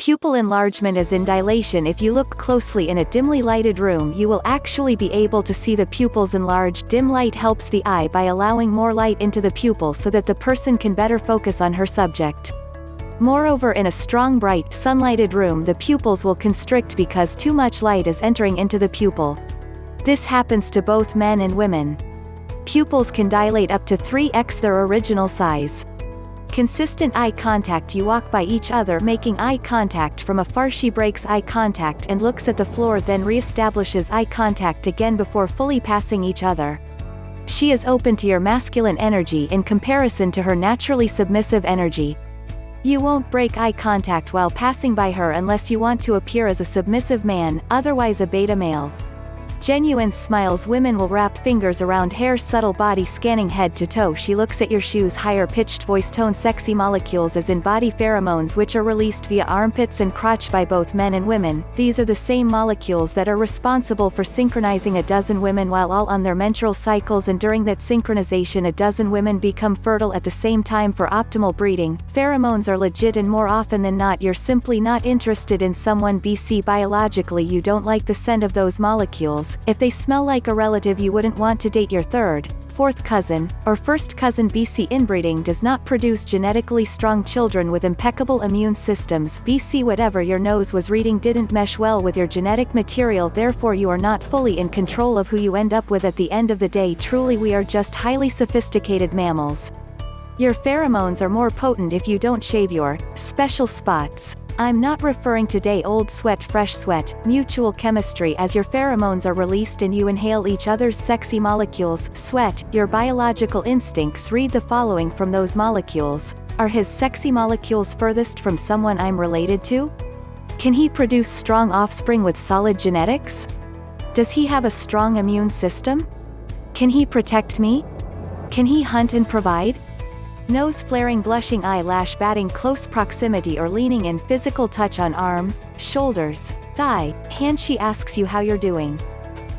Pupil enlargement is in dilation. If you look closely in a dimly lighted room, you will actually be able to see the pupils enlarge. Dim light helps the eye by allowing more light into the pupil so that the person can better focus on her subject. Moreover, in a strong, bright, sunlighted room, the pupils will constrict because too much light is entering into the pupil. This happens to both men and women. Pupils can dilate up to 3x their original size. Consistent eye contact. You walk by each other making eye contact. From afar she breaks eye contact and looks at the floor, then re-establishes eye contact again before fully passing each other. She is open to your masculine energy in comparison to her naturally submissive energy. You won't break eye contact while passing by her unless you want to appear as a submissive man, otherwise a beta male. Genuine smiles. Women will wrap fingers around hair, subtle body scanning head to toe. She looks at your shoes. Higher pitched voice tone. Sexy molecules as in body pheromones, which are released via armpits and crotch by both men and women. These are the same molecules that are responsible for synchronizing a dozen women while all on their menstrual cycles, and during that synchronization a dozen women become fertile at the same time for optimal breeding. Pheromones are legit, and more often than not you're simply not interested in someone. BC biologically you don't like the scent of those molecules. If they smell like a relative, you wouldn't want to date your third, fourth cousin, or first cousin. BC inbreeding does not produce genetically strong children with impeccable immune systems. BC whatever your nose was reading didn't mesh well with your genetic material, therefore you are not fully in control of who you end up with at the end of the day. Truly we are just highly sophisticated mammals. Your pheromones are more potent if you don't shave your special spots. I'm not referring to day old sweat, fresh sweat, mutual chemistry as your pheromones are released and you inhale each other's sexy molecules. Sweat, your biological instincts. Read the following from those molecules. Are his sexy molecules furthest from someone I'm related to? Can he produce strong offspring with solid genetics? Does he have a strong immune system? Can he protect me? Can he hunt and provide? Nose flaring, blushing, eyelash batting, close proximity or leaning in, physical touch on arm, shoulders, thigh, hand. She asks you how you're doing.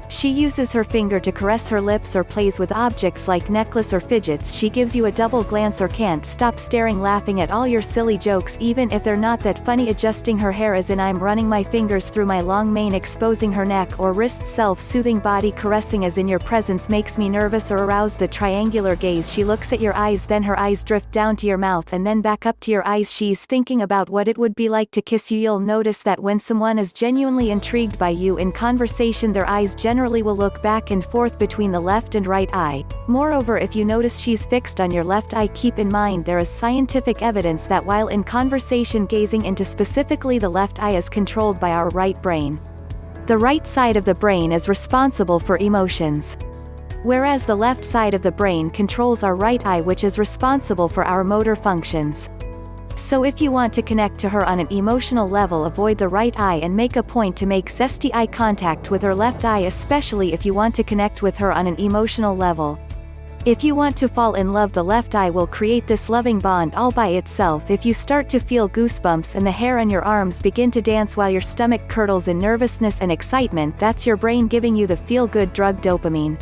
She uses her finger to caress her lips or plays with objects like necklace or fidgets. She gives you a double glance or can't stop staring, laughing at all your silly jokes even if they're not that funny. Adjusting her hair as in I'm running my fingers through my long mane, exposing her neck or wrists. Self-soothing body caressing as in your presence makes me nervous or aroused. The triangular gaze. She looks at your eyes, then her eyes drift down to your mouth and then back up to your eyes. She's thinking about what it would be like to kiss you. You'll notice that when someone is genuinely intrigued by you in conversation, their eyes generally will look back and forth between the left and right eye. Moreover, if you notice she's fixed on your left eye, keep in mind there is scientific evidence that while in conversation gazing into specifically the left eye is controlled by our right brain. The right side of the brain is responsible for emotions, whereas the left side of the brain controls our right eye, which is responsible for our motor functions. So if you want to connect to her on an emotional level, avoid the right eye and make a point to make zesty eye contact with her left eye, especially if you want to connect with her on an emotional level. If you want to fall in love, the left eye will create this loving bond all by itself. If you start to feel goosebumps and the hair on your arms begin to dance while your stomach curdles in nervousness and excitement, that's your brain giving you the feel-good drug dopamine.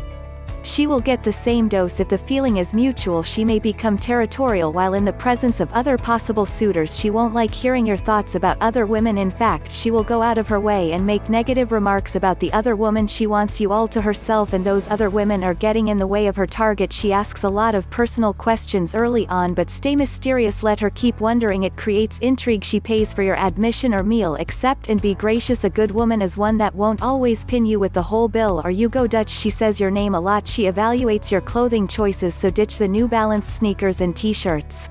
She will get the same dose. If the feeling is mutual, she may become territorial while in the presence of other possible suitors. She won't like hearing your thoughts about other women. In fact, she will go out of her way and make negative remarks about the other woman. She wants you all to herself, and those other women are getting in the way of her target. She asks a lot of personal questions early on, but stay mysterious. Let her keep wondering. It creates intrigue. She pays for your admission or meal. Accept and be gracious. A good woman is one that won't always pin you with the whole bill or you go Dutch. She says your name a lot. She evaluates your clothing choices, so ditch the New Balance sneakers and t-shirts.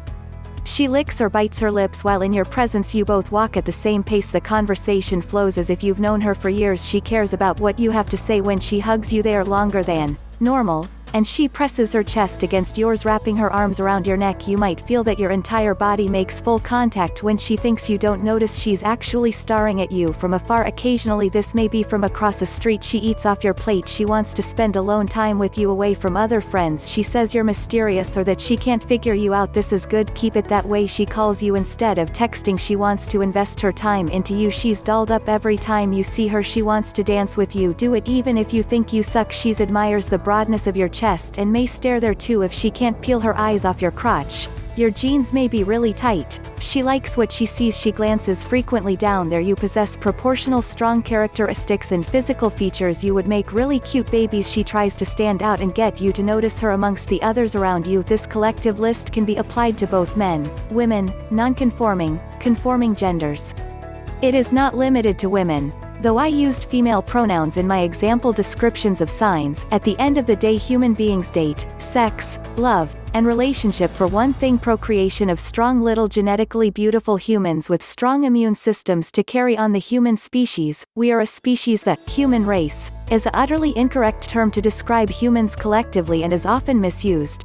She licks or bites her lips while in your presence. You both walk at the same pace. The conversation flows as if you've known her for years. She cares about what you have to say. When she hugs you, they are longer than normal, and she presses her chest against yours, wrapping her arms around your neck. You might feel that your entire body makes full contact when she thinks you don't notice she's actually staring at you from afar. Occasionally this may be from across the street. She eats off your plate. She wants to spend alone time with you away from other friends. She says you're mysterious or that she can't figure you out. This is good, keep it that way. She calls you instead of texting. She wants to invest her time into you. She's dolled up every time you see her. She wants to dance with you. Do it even if you think you suck. She admires the broadness of your chest and may stare there too if she can't peel her eyes off your crotch. Your jeans may be really tight. She likes what she sees. She glances frequently down there. You possess proportional strong characteristics and physical features. You would make really cute babies. She tries to stand out and get you to notice her amongst the others around you. This collective list can be applied to both men, women, non-conforming, conforming genders. It is not limited to women. Though I used female pronouns in my example descriptions of signs, at the end of the day human beings date, sex, love, and relationship for one thing: procreation of strong little genetically beautiful humans with strong immune systems to carry on the human species. We are a species. The human race is an utterly incorrect term to describe humans collectively and is often misused.